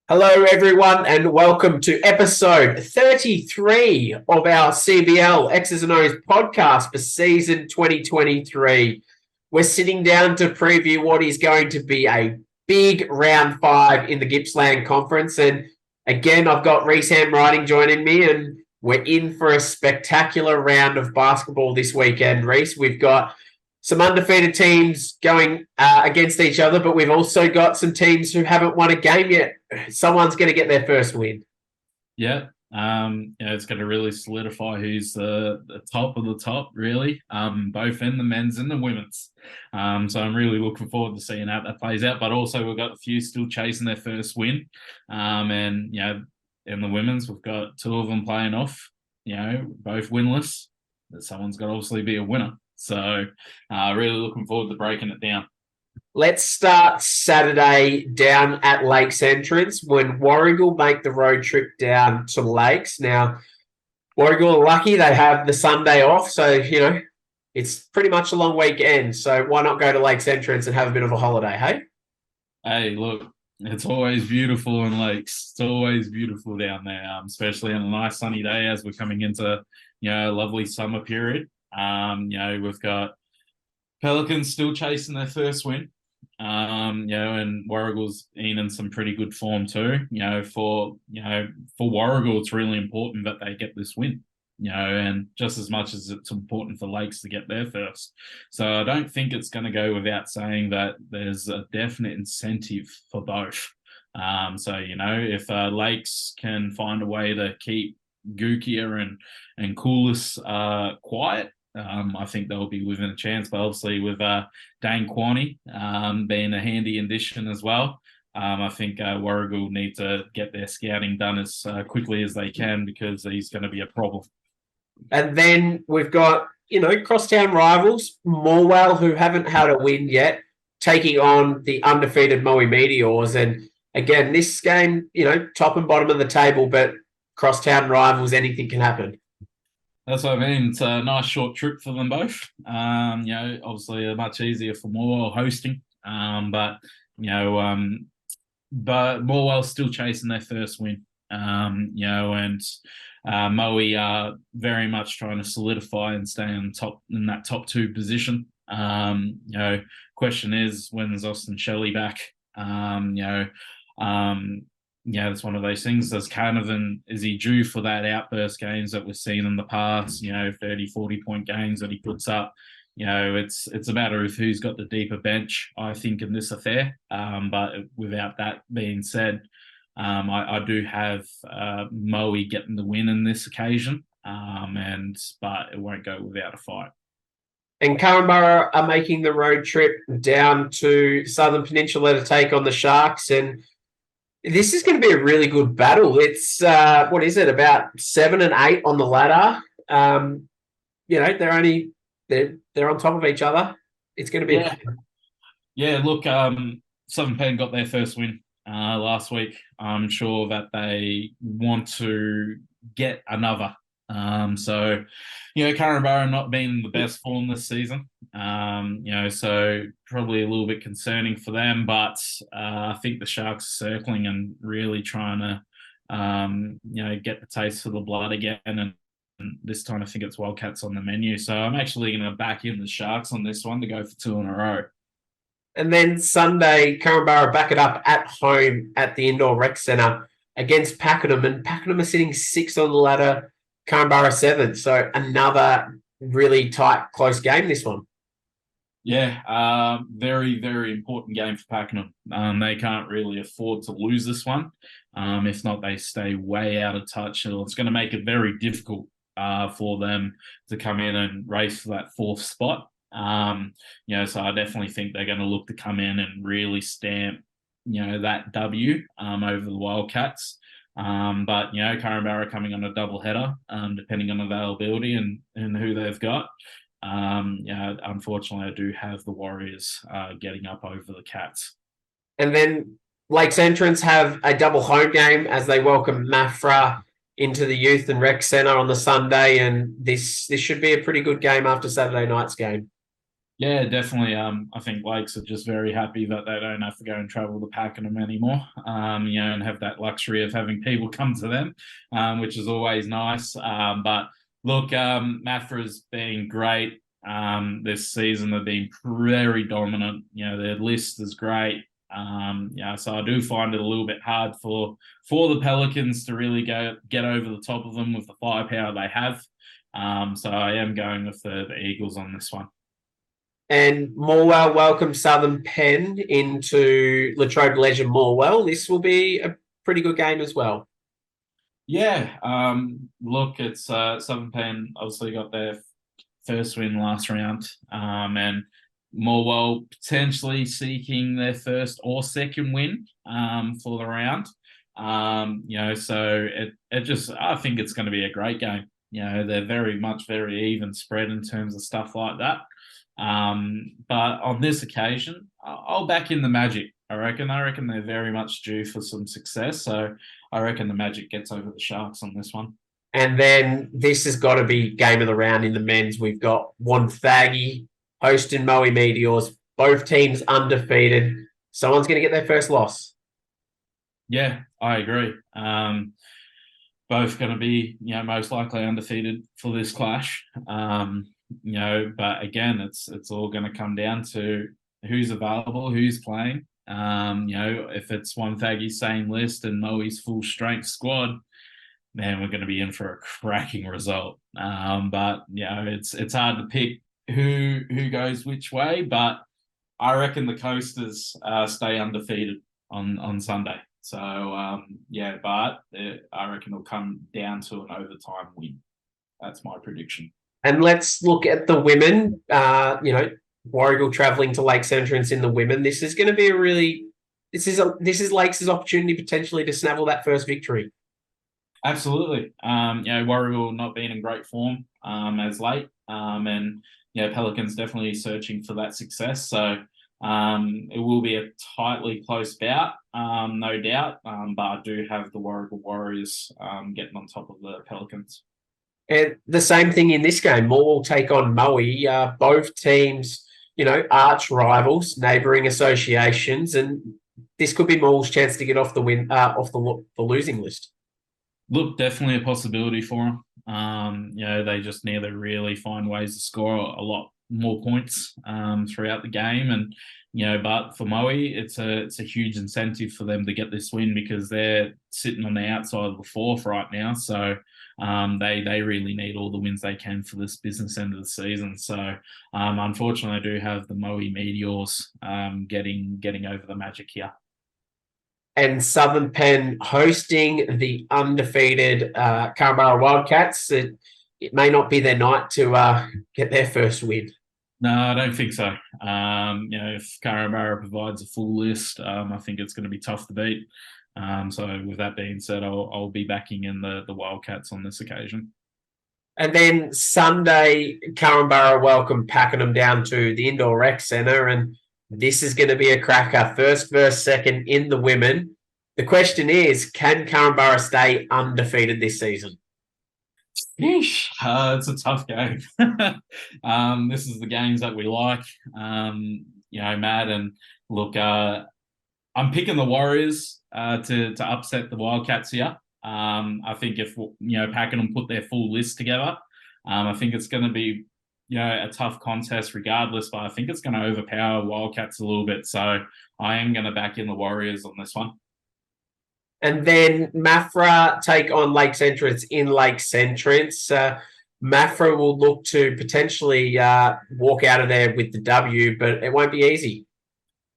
Hello, everyone, and welcome to episode 33 of our CBL X's and O's podcast for season 2023. We're sitting down to preview what is going to be a big round five in the Gippsland conference. And again, I've got Reese Handwriting joining me, and we're in for a spectacular round of basketball this weekend. Reese, we've got some undefeated teams going against each other, but we've also got some teams who haven't won a game yet. Someone's going to get their first win. Yeah, it's going to really solidify who's the top of the top, really, both in the men's and the women's. So I'm really looking forward to seeing how that plays out. But also, we've got a few still chasing their first win, and in the women's, we've got two of them playing off. Both winless. That someone's got to obviously be a winner. So, really looking forward to breaking it down. Let's start Saturday down at Lakes Entrance when Warragul make the road trip down to Lakes. Now, Warragul are lucky they have the Sunday off, so, it's pretty much a long weekend. So why not go to Lakes Entrance and have a bit of a holiday, hey? Hey, look, it's always beautiful in Lakes. It's always beautiful down there, especially on a nice sunny day as we're coming into, a lovely summer period. We've got Pelicans still chasing their first win. And Warragul's in some pretty good form too. For Warragul, it's really important that they get this win. And just as much as it's important for Lakes to get there first. So I don't think it's going to go without saying that there's a definite incentive for both. If Lakes can find a way to keep Gookier and Coolest quiet, I think they'll be within a chance. But obviously with Dane Quaney being a handy addition as well, I think Warragul need to get their scouting done as quickly as they can because he's going to be a problem. And then we've got, crosstown rivals, Morwell, who haven't had a win yet, taking on the undefeated Moe Meteors. And again, this game, top and bottom of the table, but crosstown rivals, anything can happen. That's what I mean. It's a nice short trip for them both. Obviously much easier for Morwell hosting. But Morwell's still chasing their first win. And Moe are very much trying to solidify and stay on top in that top two position. Question is, when's Austin Shelley back? It's one of those things. Is he due for that outburst games that we've seen in the past, 30, 40-point games that he puts up? It's a matter of who's got the deeper bench, I think, in this affair. But without that being said, I do have Moe getting the win in this occasion, but it won't go without a fight. And Curramborough are making the road trip down to Southern Peninsula to take on the Sharks. And this is going to be a really good battle. It's, about 7 and 8 on the ladder. They're on top of each other. It's going to be... Yeah, look, Southern Pen got their first win last week. I'm sure that they want to get another. Curramborough not being in the best form this season, so probably a little bit concerning for them, but I think the Sharks are circling and really trying to, get the taste for the blood again. And this time I think it's Wildcats on the menu. So I'm actually going to back in the Sharks on this one to go for 2 in a row. And then Sunday, Curramborough back it up at home at the Indoor Rec Centre against Pakenham. And Pakenham are sitting 6th on the ladder, Curramborough 7th. So another really tight, close game, this one. Yeah, very, very important game for Pakenham. They can't really afford to lose this one. If not, they stay way out of touch. It's going to make it very difficult for them to come in and race for that 4th spot. So I definitely think they're going to look to come in and really stamp, that W over the Wildcats. But Curramborough coming on a double header, depending on availability and who they've got. Unfortunately, I do have the Warriors getting up over the Cats. And then Lakes Entrance have a double home game as they welcome Mafra into the Youth and Rec Centre on the Sunday, and this should be a pretty good game after Saturday night's game. Yeah, definitely. I think Lakes are just very happy that they don't have to go and travel to Pakenham anymore. And have that luxury of having people come to them, which is always nice. But look, Mafra's been great this season. They've been very dominant. Their list is great. So I do find it a little bit hard for the Pelicans to really get over the top of them with the firepower they have. So I am going with the Eagles on this one. And Morwell welcome Southern Penn into Latrobe Leisure Morwell. This will be a pretty good game as well. Yeah, look, it's Southern Penn obviously got their first win last round, and Morwell potentially seeking their first or second win for the round. So it just I think it's going to be a great game. They're very even spread in terms of stuff like that. But on this occasion, I'll back in the Magic. I reckon they're very much due for some success. So I reckon the Magic gets over the Sharks on this one. And then this has got to be game of the round in the men's. We've got Wonthaggi hosting Moe Meteors. Both teams undefeated. Someone's going to get their first loss. Yeah, I agree. Both going to be, most likely undefeated for this clash. But again, it's all going to come down to who's available, who's playing. If it's Wonthaggi's same list and Moe's full strength squad, man, we're going to be in for a cracking result. But it's hard to pick who goes which way. But I reckon the Coasters stay undefeated on Sunday. So but I reckon it'll come down to an overtime win. That's my prediction. And let's look at the women. Warragul travelling to Lakes Entrance in the women. This is going to be this is Lakes' opportunity potentially to snaffle that first victory. Absolutely. Warragul not being in great form as late, and Pelicans definitely searching for that success. So it will be a tightly close bout, no doubt. But I do have the Warragul Warriors getting on top of the Pelicans. And the same thing in this game. Moore will take on Moe. Both teams, arch rivals, neighbouring associations, and this could be Moore's chance to get off the losing list. Look, definitely a possibility for them. They just need to really find ways to score a lot more points throughout the game, and but for Moe, it's a huge incentive for them to get this win because they're sitting on the outside of the fourth right now. So they really need all the wins they can for this business end of the season. So unfortunately, I do have the Moe Meteors getting over the Magic here. And Southern Penn hosting the undefeated Carnbara Wildcats. It may not be their night to get their first win. No, I don't think so. If Carnbara provides a full list, I think it's going to be tough to beat. So with that being said, I'll be backing in the Wildcats on this occasion. And then Sunday, Carnbara welcome Pakenham down to the Indoor Rec Centre, and this is going to be a cracker. First versus second in the women. The question is, can Carnbara stay undefeated this season? It's a tough game. This is the games that we like, Matt. And look, I'm picking the Warriors to upset the Wildcats here. I think if Pakenham put their full list together, I think it's going to be a tough contest regardless. But I think it's going to overpower Wildcats a little bit. So I am going to back in the Warriors on this one. And then Mafra take on Lakes Entrance in Lakes Entrance. Mafra will look to potentially walk out of there with the W, but it won't be easy.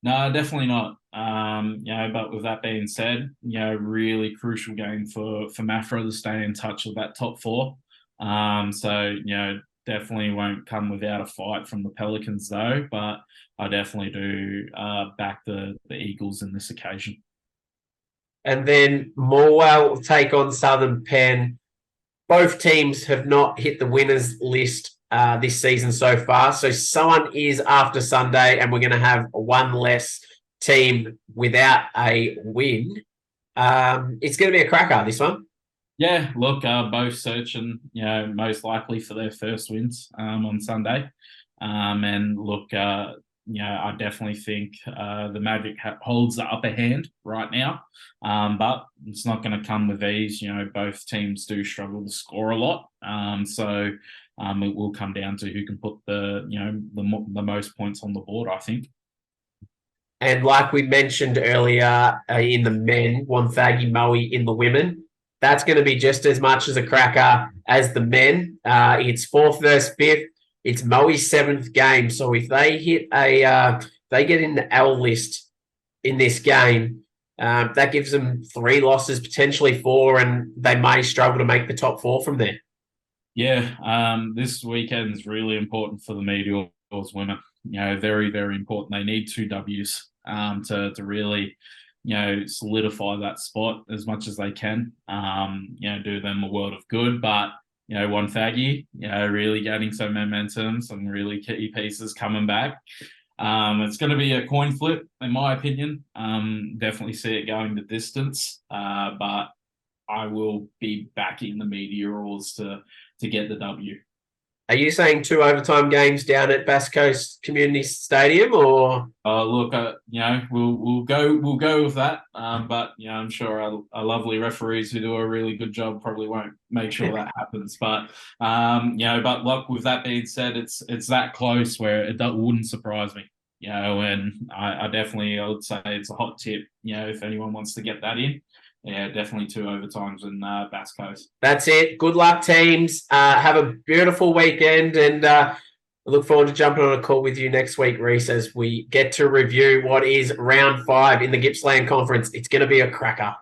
No, definitely not. But with that being said, really crucial game for Mafra to stay in touch with that top four. Definitely won't come without a fight from the Pelicans though, but I definitely do back the Eagles in this occasion. And then Morwell will take on Southern Penn. Both teams have not hit the winners list this season so far. So someone is after Sunday, and we're going to have one less team without a win. It's going to be a cracker, this one. Yeah, look, both searching, most likely for their first wins on Sunday. And look, I definitely think the Magic holds the upper hand right now, but it's not going to come with ease. Both teams do struggle to score a lot, so it will come down to who can put the most points on the board, I think. And like we mentioned earlier in the men, Wonthaggi Moe in the women, that's going to be just as much as a cracker as the men. It's fourth versus fifth. It's Moe's seventh game. So if they hit they get in the L list in this game, that gives them 3 losses, potentially 4, and they may struggle to make the top 4 from there. Yeah, this weekend is really important for the Meteors women. Very, very important. They need 2 Ws to really, solidify that spot as much as they can. Do them a world of good. But Wonthaggi, really gaining some momentum, some really key pieces coming back. It's going to be a coin flip, in my opinion. Definitely see it going the distance, but I will be backing the Meteors to get the W. Are you saying 2 overtime games down at Bass Coast Community Stadium, or? Look, we'll go with that. But I'm sure our lovely referees who do a really good job probably won't make sure that happens. But but look, with that being said, it's that close where it wouldn't surprise me. And I would say it's a hot tip. If anyone wants to get that in. Yeah, definitely 2 overtimes in Bass Coast. That's it. Good luck, teams. Have a beautiful weekend, and I look forward to jumping on a call with you next week, Reese, as we get to review what is round 5 in the Gippsland Conference. It's going to be a cracker.